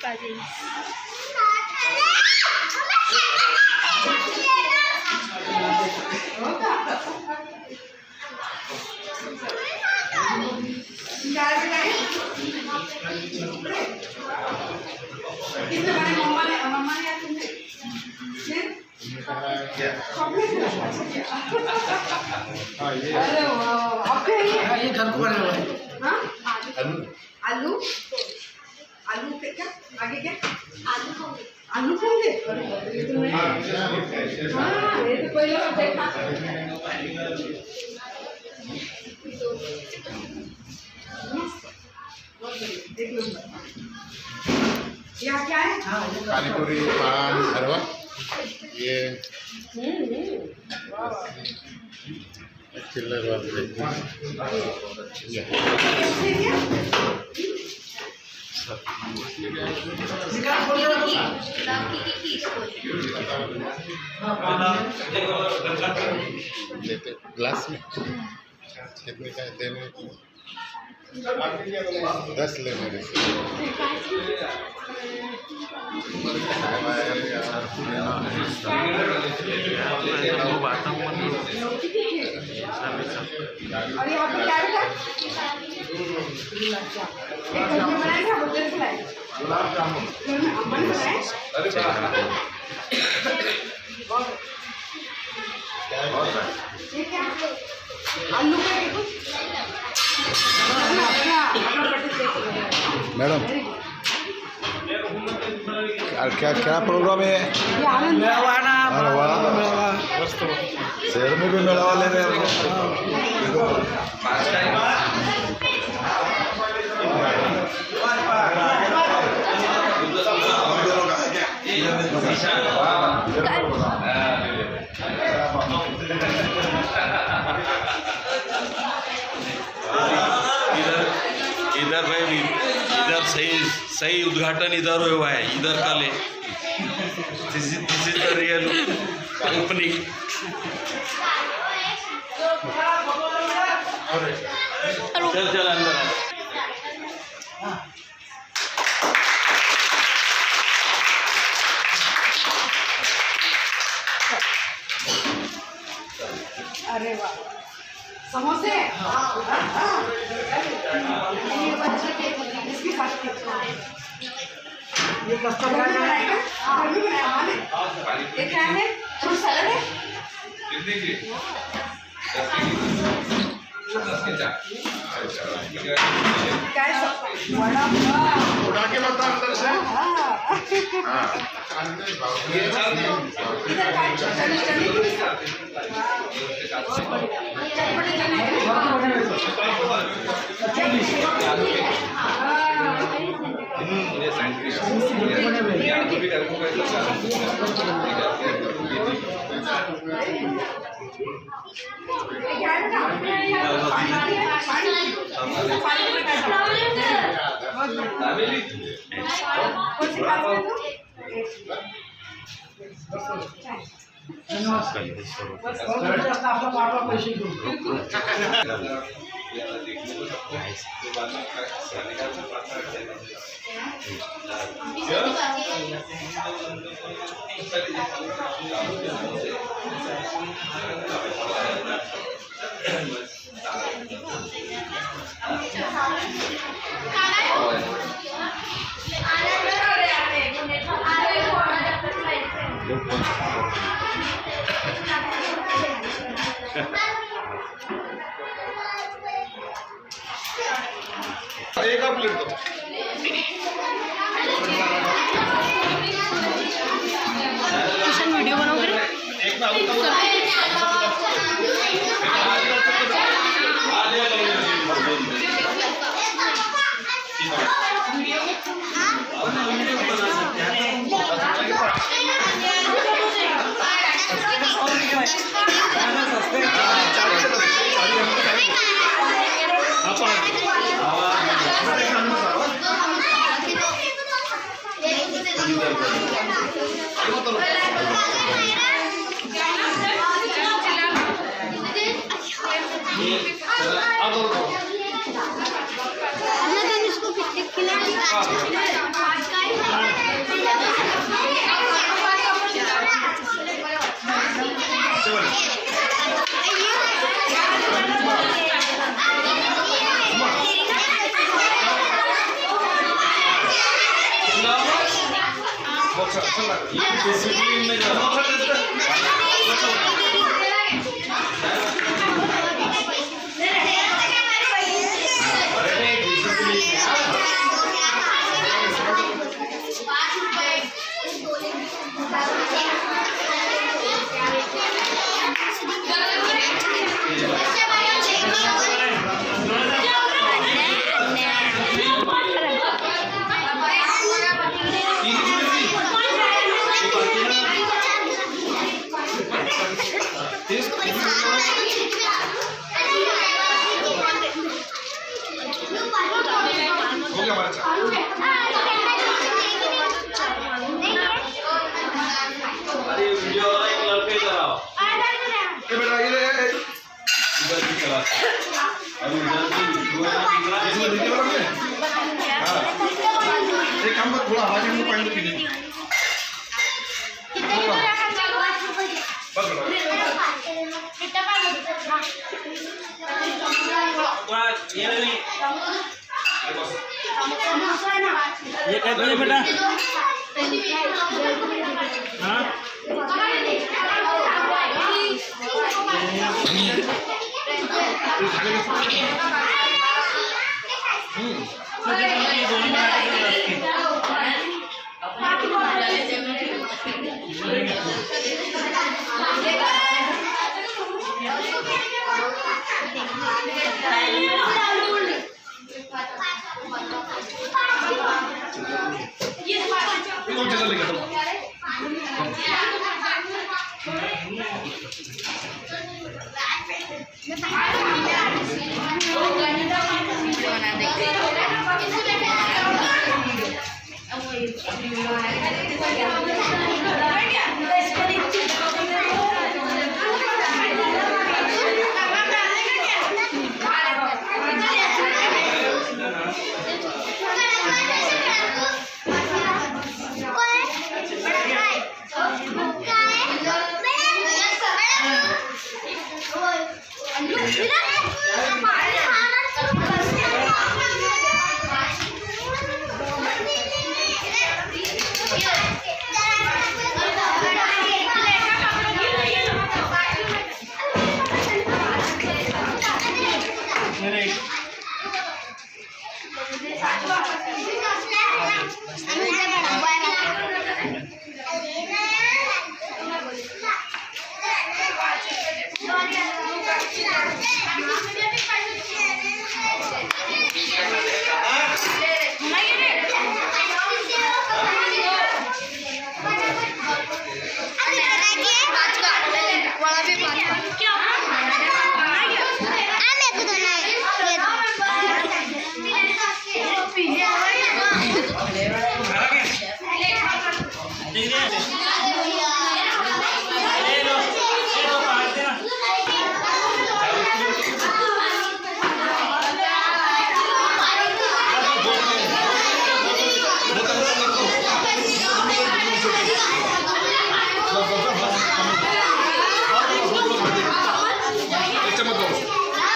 पाहिजे. ये घर को बना हुआ है. आलू आलू क्या आगे क्या आलू खाओगे हाँ ये तो पहले देखा देख लो यहाँ क्या है पानीपुरी पान हलवा ये चिल्लर लेते ग्लास में कितने का देने 10 लेने और यहाँ पे क्या रखा गुलाब जामुन ये क्या आलू का देखो मैडम क्या क्या प्रोग्राम है शहर में भी मेला वाले रहे इधर भाई इधर सही उद्घाटन इधर हुआ है इधर का ले दिस इज द रियल ओपनिंग. चल चल अंदर अरे वाह समोसे ये बच्चे के इसके साथ ये कस्टर्ड बनाएगा घर में बनाया माने ये क्या है फ्रूट सैलेड है क्या है वड़ा उड़ा के बता अंदर से इधर का चटनी पैसे घेऊन एक आप प्लेट दो किशन वीडियो बनाओगे एक में आलू इसको खिला एक काम कर, थोड़ा आवाज में पॉइंट की नहीं ये कहते हैं बेटा हाँ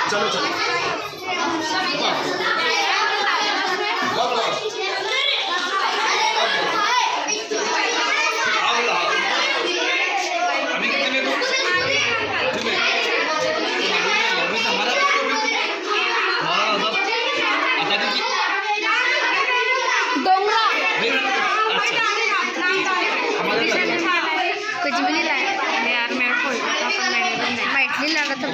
चलो चलो कुछ भी नहीं लाया यार, मेरे को माइट नहीं लगा तो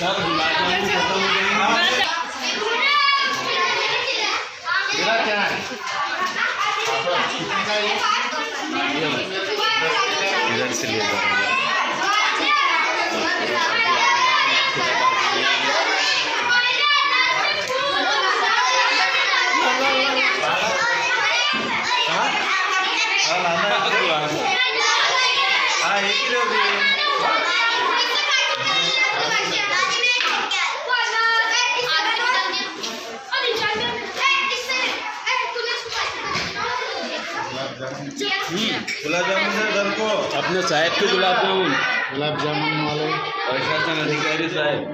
सर गुलाब जामुन खत्म हो गए मेरा क्या है इधर से ले जाओ हाँ एक ही लोग गुलाब जामुन दर को अपने साहेब के गुलाब जामुन वाले प्रशासन अधिकारी साहब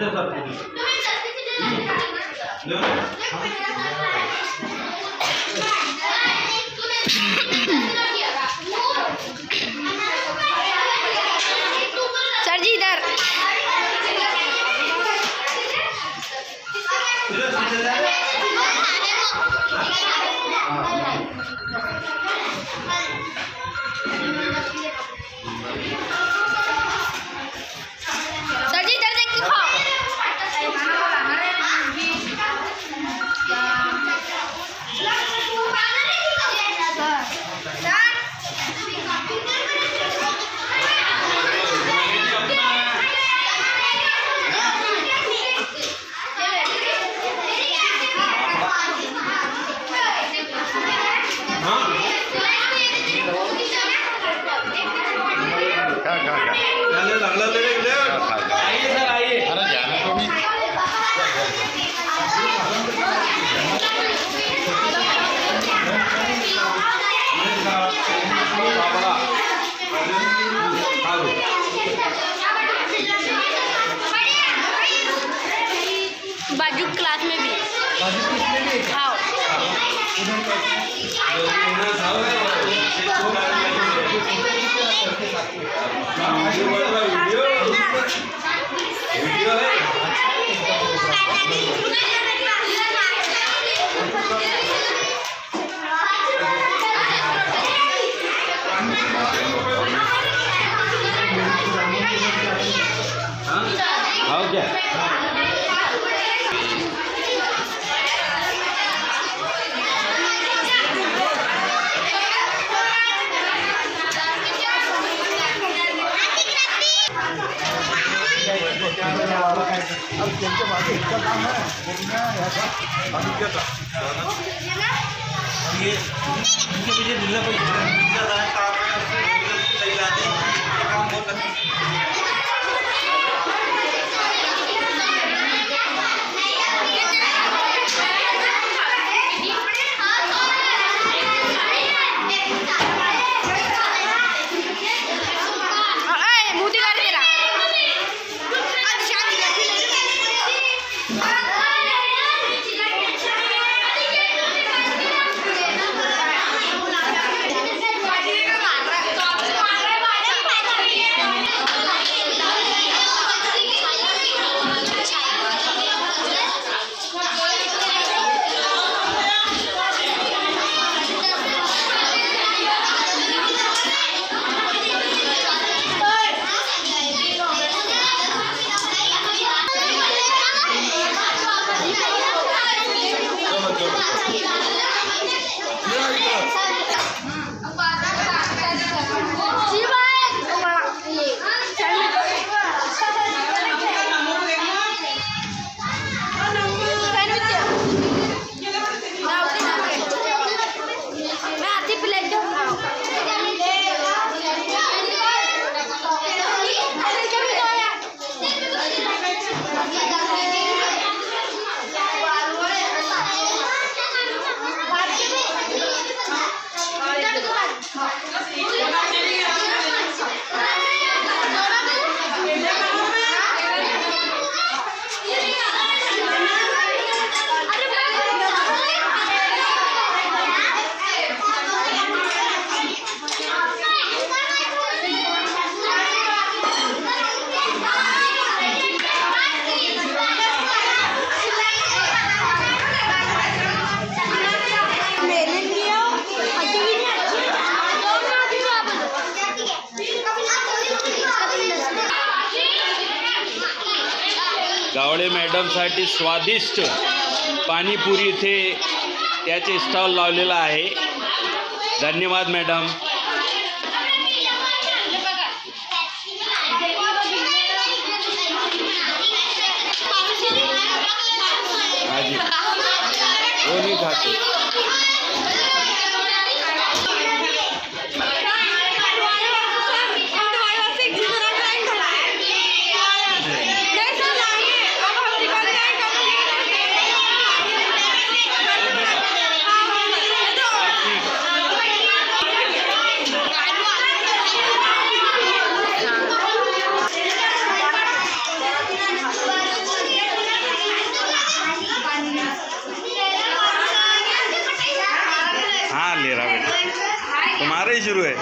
सर जी इधर सर जी इधर देख के खाओ लागला ले आइए सर आइए अरे जाने को भी बाजू क्लास में भी खाओ वीडियो है आओ क्या अब जिनके बाकी इसका काम है अभी क्या था ये इनके पीछे ढीला काम सही लाते काम बहुत मुँह दिखा रहे तेरा गावडे मॅडमसाठी स्वादिष्ट पाणीपुरी इथे त्याचे स्टॉल लावलेला आहे. धन्यवाद मॅडम. आजी कोणी खाते हाँ ले रहा बेटा तुम्हारा ही शुरू है.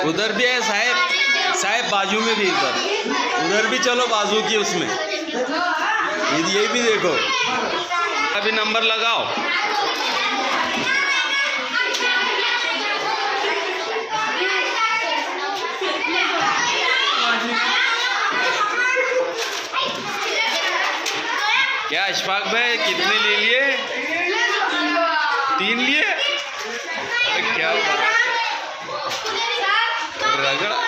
उधर भी है साहब, साहब बाजू में भी इधर उधर भी चलो बाजू की उसमें ये भी देखो अभी नंबर लगाओ. क्या अशफाक भाई कितने ले लिए? 3 लिए. क्या रगड़ा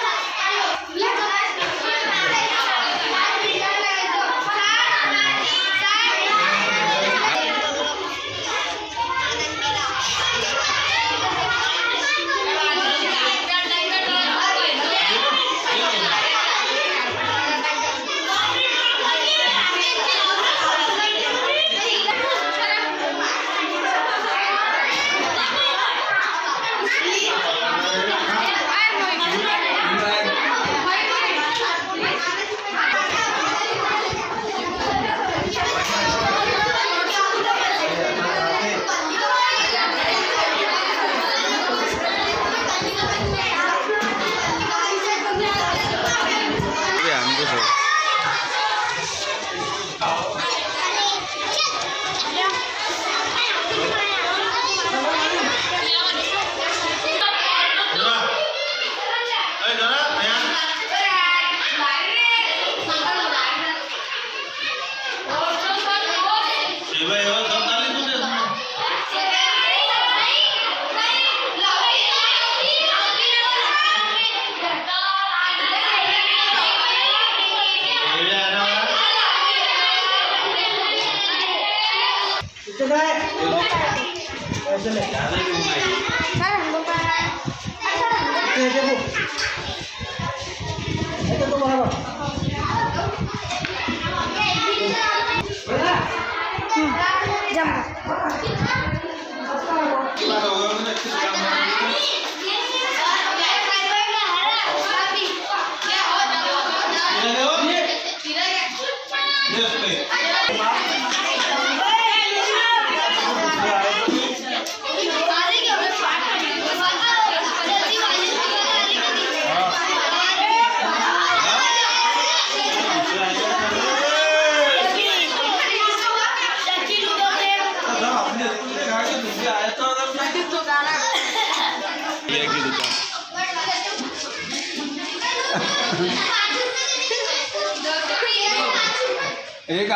Yes, please.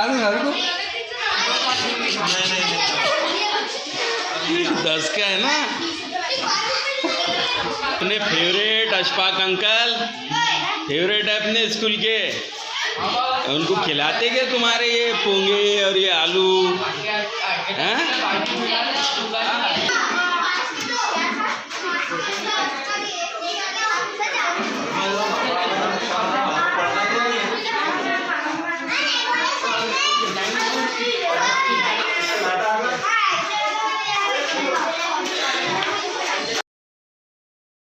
डालू घर को नहीं 10 का है ना। अपने फेवरेट अशफाक अंकल फेवरेट है अपने स्कूल के, उनको खिलाते क्या तुम्हारे ये पोंगे और ये आलू हैं?